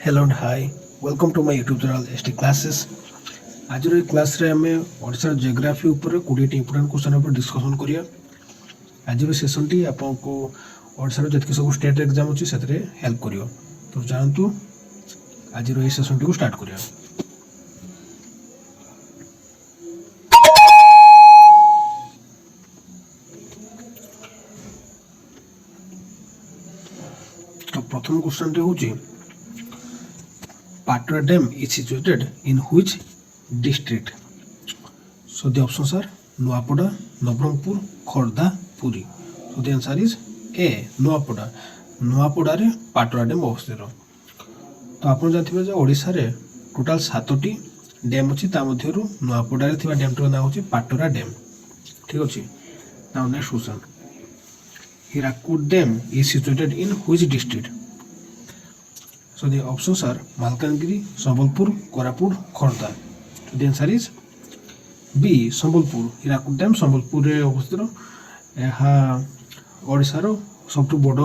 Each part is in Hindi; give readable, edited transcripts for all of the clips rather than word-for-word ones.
Hello and hi welcome to my YouTube channel ST classes. आज क्लास रे हमें ओडिशा जियोग्राफी ऊपर 20 इंपोर्टेंट क्वेश्चन ऊपर डिस्कशन करिया। आज सेशन टी आपको ओडिशा जतके सब स्टेट एग्जाम अछि सेतरे हेल्प करियो। तो जानतु आज ये सेशन टी को स्टार्ट करिया। तो प्रथम क्वेश्चन टी होची Patra Dam is situated in which district? So the options are Nuapada, Nabrangpur, Khordha, Puri. So the answer is A. Nuapada. Nuapada रे Patra Dam अवस्थित। तो आप जानते हैं ओडिशा रे टोटाल 7टी डैम अछि ता मध्यरु नुआपड़ा रे थिबा डैम टर नाम होछि पाटोरा डैम। ठीक अछि। Now next question. Hirakud Dam is situated in which district? So the options are Malkangiri, Sambalpur, Koraput, Khordha. So the answer is B. Sambalpur. Hirakud Dam Sambalpur रे अवस्थित। यहा ओडिशा रो सबटु बड़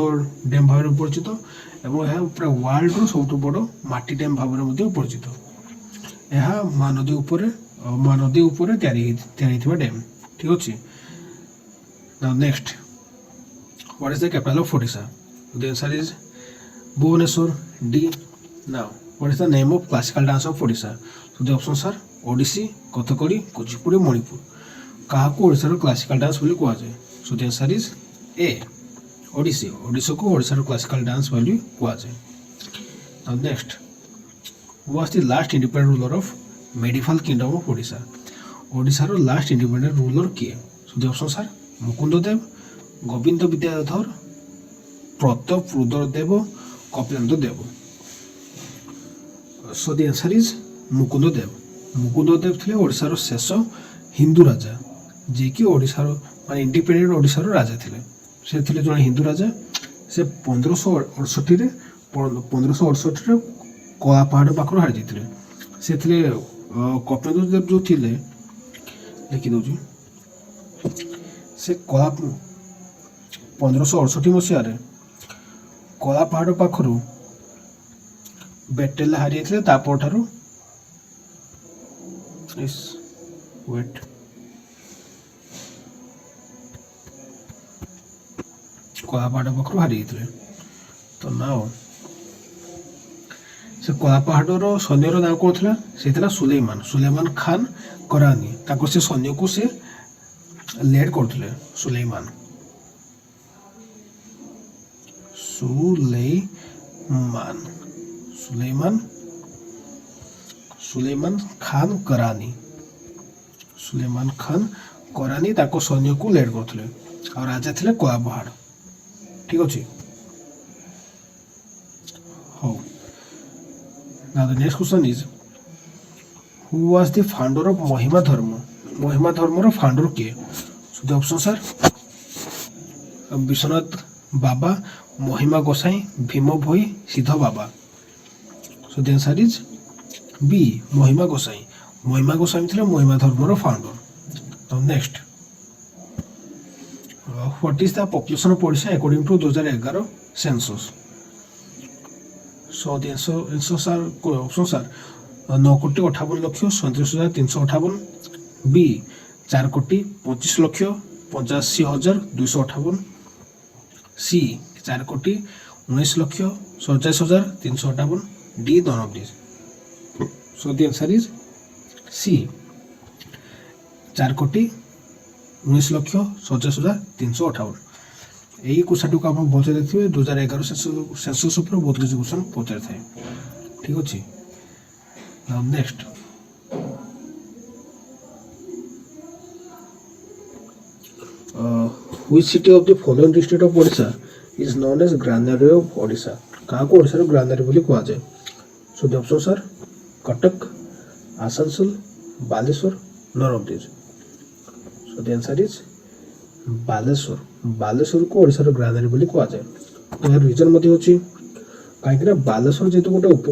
डैम भाव परिचित एवं यह पूरा वर्ल्ड रो सबटु बड़ माटी डैम भाव मध्ये परिचित। यह महानदी ऊपर तैयारी थिबा डैम। ठीक अछि। Now next, what is the capital of Odisha? The answer is Bhubaneswar. D. Now, what is the name of classical dance of Odisha? So the options are Odissi, Kathakali, Kuchipudi, Manipur. काहाको ओडिशा रो क्लासिकल डांस बोली कुआ जाय? So the answer is A. Odissi. Odisha को ओडिशा रो क्लासिकल डांस बोली कुआ जाय। Now next, who was the last independent ruler of medieval kingdom of Odisha? Odisha रो लास्ट इंडिपेंडेंट रूलर किए? So the options are Mukund Dev, Govind Vidyadhar, Pratap Rudradev, Kapilendra Dev. So the answer is Mukund Dev. Mukund Dev थे ओडिशा रो शेष हिंदू राजा जे कि ओडिशा रो माने इंडिपेंडेंट ओडिशा रो राजा थे। से थे जने हिंदू राजा। से 1568 रे कला पहाड़ पाखर हारि जाते। से थे कपिलेन्द्र देव जो थे लिखि दउची से कला 1568 मसीह कला पहाड़ पाखर बेटेल हारी जाते तापर ठारू वेट कला पहाड़ पाखर हारी जाते। तो नाउ से कला पहाड़ सैन्यर नाम कौन था? से सुलेमान खान करानी। ताको से सैन्य को से लीड करथिले सुलेमान खान करानी। सुलेमान खान करानी ताको सैन्य को लीड करथिले और राजा थिले कला पहाड़। ठीक अछि। हो now the next question is who was the founder of Mahima Dharma? Mahima Dharma रो फाउंडर के? So the options are Vishwanath Baba, Mahima Gosain, Bhima Bhoi, Siddha Baba. So the answer is B. Mahima Gosain. Mahima Gosain थे महिमा धर्म रो फाउंडर। तो next, what is the population of Odisha according to 2011 census? So the answers are options are 9,58,37,358, B 4,25,85,258, C 4,19,47,358, D none of these. So the answer is C. 4,19,47,358। यही क्वेश्चन को आप बहुत देखिए 2011 सेंसस ऊपर बहुत किसी क्वेश्चन पचार था। ठीक अच्छे। Now next, which city of the following district of Odisha is known as Granary of Odisha? कहाँ को ओडिशा रो ग्रानारी बोली कुआ जाय? So the options are Cuttack, Asansol, Baleshwar, none of this. So the answer is Baleshwar. Baleshwar को ओडिशा रो ग्रानारी बोली कुआ जाय। तो यार रीजन मध्ये होची काहेकि ना बालेश्वर जेतो गोटे उप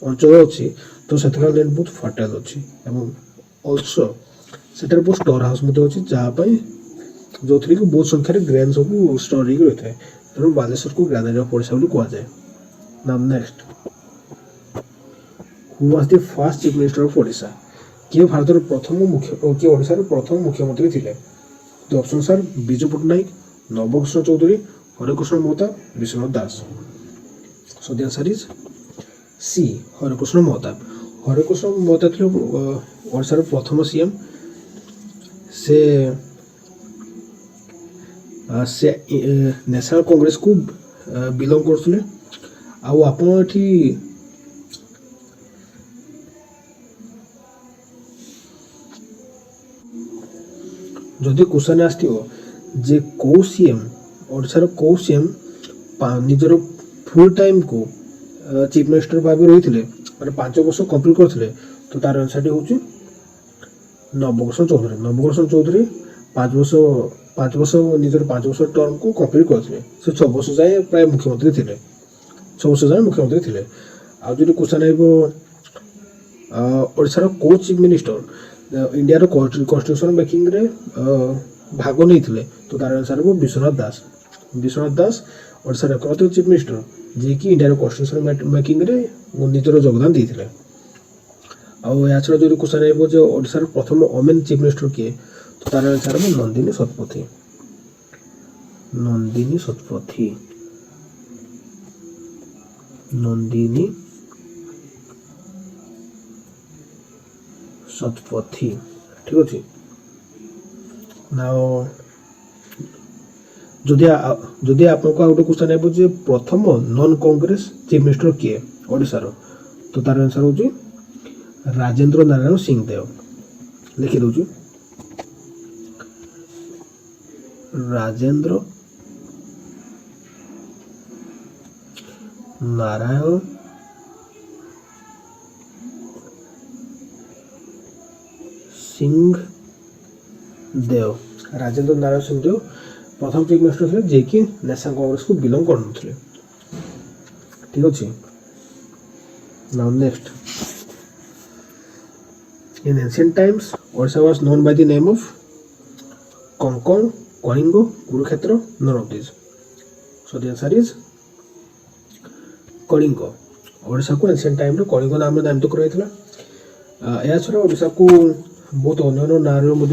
अंचल अछि तो सेतका लैंड बहुत फर्टाइल अछि एवं आल्सो सेटर बहुत स्टोर हाउस मध्ये अछि जहाँ पई जो थ्री को बहुत संख्या रे ग्रेन सब स्टोर ही रहता है। तेणु बालेश्वर को ग्रानारी ऑफ ओडिशा बोली कुआ जाय। Now next, who was the first chief minister of Odisha किए भारत प्रथम मुख्य किए ओडिशार प्रथम मुख्यमंत्री थिले the option are Biju Patnaik Nabakrushna Choudhury Harekrushna Mahtab Biswanath Das so the answer is C Harekrushna Mahtab Harekrushna Mahtab थे ओडिशार प्रथम सीएम से से नेशनल कांग्रेस को बिलोंग करथुले आउ आपण एठी जदि क्वेश्चन आसथिबो जे को सीएम ओडिशार को सीएम निजर फुल टाइम को चीफ मिनिस्टर भाव रही माने 5 वर्ष कंप्लीट करथिले तो तार आंसर होची नवकृष्ण चौधरी 5 वर्ष निजर 5 वर्ष टर्म को कंप्लीट करथिले से 6 वर्ष जाए प्राय मुख्यमंत्री थिले 6 वर्ष जाए मुख्यमंत्री थिले आ जो क्वेश्चन आइबो ओडिशार को चीफ मिनिस्टर इंडिया रो कॉन्स्टिट्यूशन मेकिंग रे भाग नहीं थिले तो तार आंसर हो विश्वनाथ दास ओडिशार एकमात्र चीफ मिनिस्टर जे कि इंडिया रो कॉन्स्टिट्यूशन मेकिंग रे निजर योगदान देथिले आ या छड़ा जो क्वेश्चन आइबो जे ओडिशार प्रथम वुमेन चीफ मिनिस्टर किए तो तार आंसर हो नंदिनी शतपथी ठीक अच्छे नाउ जदि आपको गोटे क्वेश्चन आइबो जे प्रथम नॉन कांग्रेस चीफ मिनिस्टर किए ओडिशार तो तार आंसर हो राजेंद्र नारायण सिंहदेव लिखि दउछु राजेंद्र नारायण सिंहदेव प्रथम चीफ मिनिस्टर थे जे कि नेशनल कांग्रेस को बिलोंग करते ठीक अच्छे now next in ancient times Odisha was known by the name of Konkan Kalinga Kurukshetra none of this so the answer is Kalinga Odisha को एंशिएंट टाइम रे कलिंग नाम रे नामित कराइथिला या छरा ओडिशा को बहुत अन्य नाम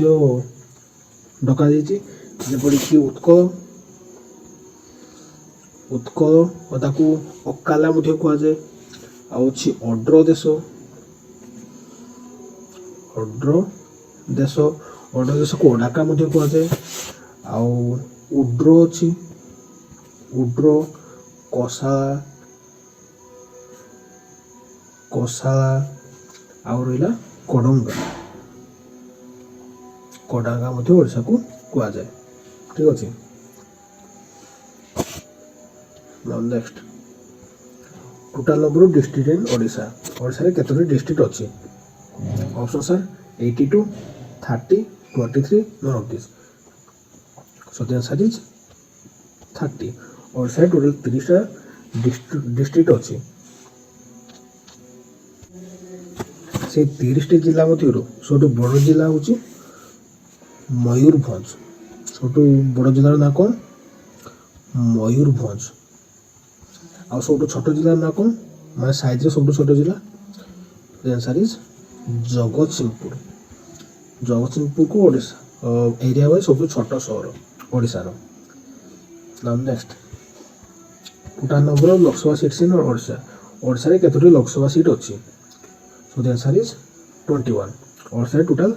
डका जेपरिक उत्कल अकाला कहुए आछि अड्र देश को ओडाका कहुए उड्र अच्छी उड्र कसाला आउ रहा कडांगा ओडिशा को कहुए ठीक अच्छे next total number of district in Odisha Odisha केतोटी डिस्ट्रिक्ट अच्छी ऑप्शन सर 82 30 23 none of this so the answer is 30 Odisha total 30 district अच्छी से 30 जिला मध्य सब बड़ जिला हूँ मयूरभंज सब बड़ जिलार ना कौन मयूरभंज आ सब छोट जिलार ना कौन मैं साइज रे सब छोट जिला आंसर इज जगतसिंहपुर को ओडिशा एरिया वाइज सब छोट सहर Odisha now next total number of Lok Sabha seats in Odisha Odisha रे केतोटी लोकसभा सीट अच्छी so the answer is 21 Odisha total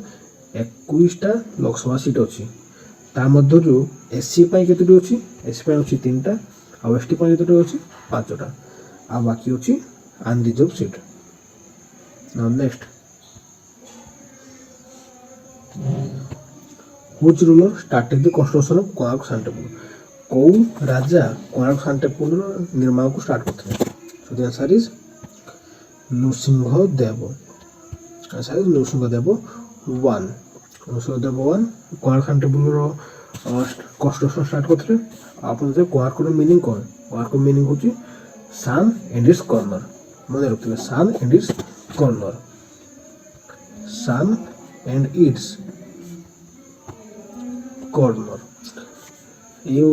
21टा लोकसभा सीट अच्छी ता मध्य एससी केतोटी अच्छी एससी अच्छी 3टा आ एसटी केतोटी अच्छी 5टा आ बाकी अच्छी unreserved seat now next which ruler started the construction of Konark sun temple को राजा कोणार्क सन टेम्पल निर्माण को स्टार्ट करते so the answer is Narasimhadeva answer is Narasimhadeva 1 Konark sun temple construction start करते आपन जे कोणार्क मीनिंग कौन कोणार्क मीनिंग होची सन एंड इट्स कॉर्नर मन रखते sun and it's corner sun and it's corner ये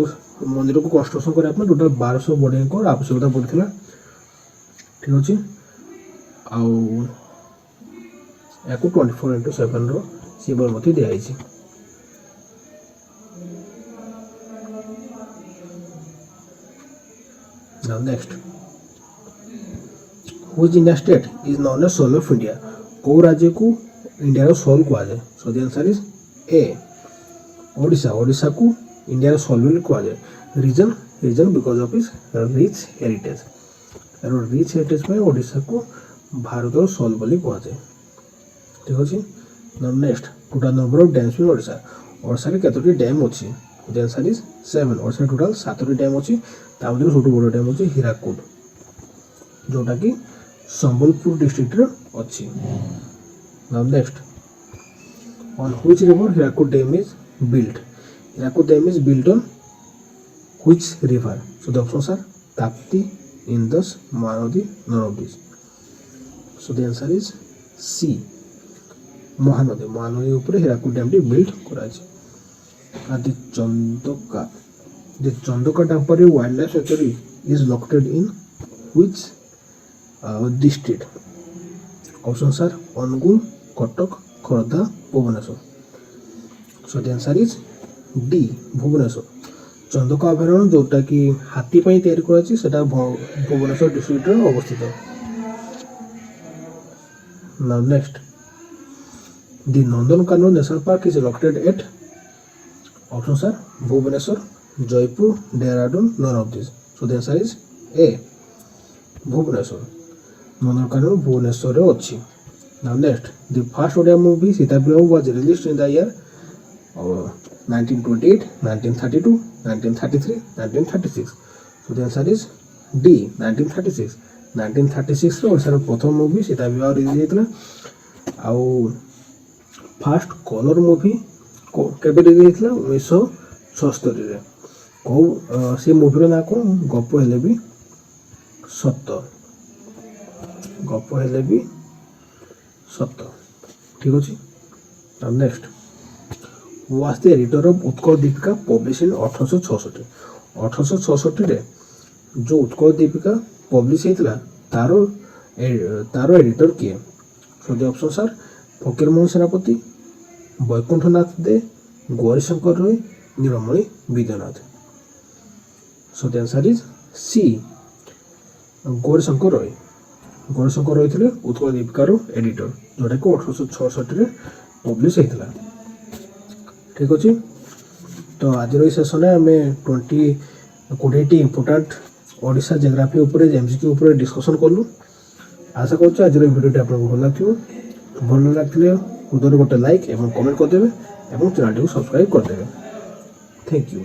मंदिर को कंस्ट्रक्शन करने टोटाल 1200 बढ़िया आवश्यकता पड़ता ठीक अच्छे आउ या 24x7 रो सिंबल मते दिया है। Now next, which India state is known as soul of India? को राज्य को इंडिया रो सोल को जाए। So the answer is A Odisha. Odisha को इंडिया रो सोल बोली को जाए। Reason because of is rich heritage. और रिच हेरिटेज में ओडिशा को भारत रो सोल बोली को जाए। ठीक अछि। Now next, total number of dams in Odisha. Odisha रे केतोटी डैम अछि? The answer is 7। Odisha total 7टी डैम अछि। ता मध्ये सबटु बड़ डैम अछि हीराकुद, जोटा कि संबलपुर डिस्ट्रिक्ट रे अछि। Now next, on which river Hirakud Dam is built? Hirakud Dam is built on which river? So the options are Tapti, Indus, Mahanadi, none of these. So the answer is C, Mahanadi. Mahanadi upare Hirakud Dam ti built କରାଯାଇଛି। The Chandoka Dampari Wildlife Sanctuary is located in which district? Options are Angul, Kotak, Khordha, Bhubaneswar. So the answer is D, Bhubaneswar. Chandaka अभयारण्य जोटा कि हाथी पई तैयारी कराछि सेटा भुवनेश्वर डिस्ट्रिक्ट रे अवस्थित। Now next, the Nandankanan national park is located at. Options are Bhubaneswar, Jaipur, Dehradun, none of this. So the answer is A, Bhubaneswar. Nandankanan Bhubaneswar रे अछि। Now next, the first Odia movie Sita Vivaha was released in the year 1928, 1932, 1933, 1936. So the answer is D, 1936. 1936 रो ओडिसा रो प्रथम मूवी सीता विवाह रिलीज हेतला। आउ फर्स्ट कलर मूवी को केबे रिलीज हेतला 1976 रे। को से मूवी रो ना को गप हेले भी सत्य। गप हेले भी सत्य। ठीक अछि। Now next, was the editor of Utkal Dipika publish in 1866। 1866 रे जो उत्कल दीपिका पब्लिश हेतला तारो एडिटर किए? So the options are Fakir Mohan Senapati, Baikunthanath Dey, Gourishankar Roy, Nilamani Vidyanath. So the answer is C, Gourishankar Roy. Gourishankar Roy थे उत्कल दीपिकार एडिटर, जोटा कि 1866 रे पब्लिश हेतला। ठीक अछि। तो आज रो सेशन में आमे 20 इंपोर्टेंट ओडिशा जियोग्राफी ऊपर एमसीक्यू ऊपर डिस्कशन करलु। आशा करछु आज रो वीडियो आपको भल लागियो। भल लागथिले उधर गोटे लाइक एवं कमेंट कर देबे एवं चैनल को सब्सक्राइब कर देबे। Thank you.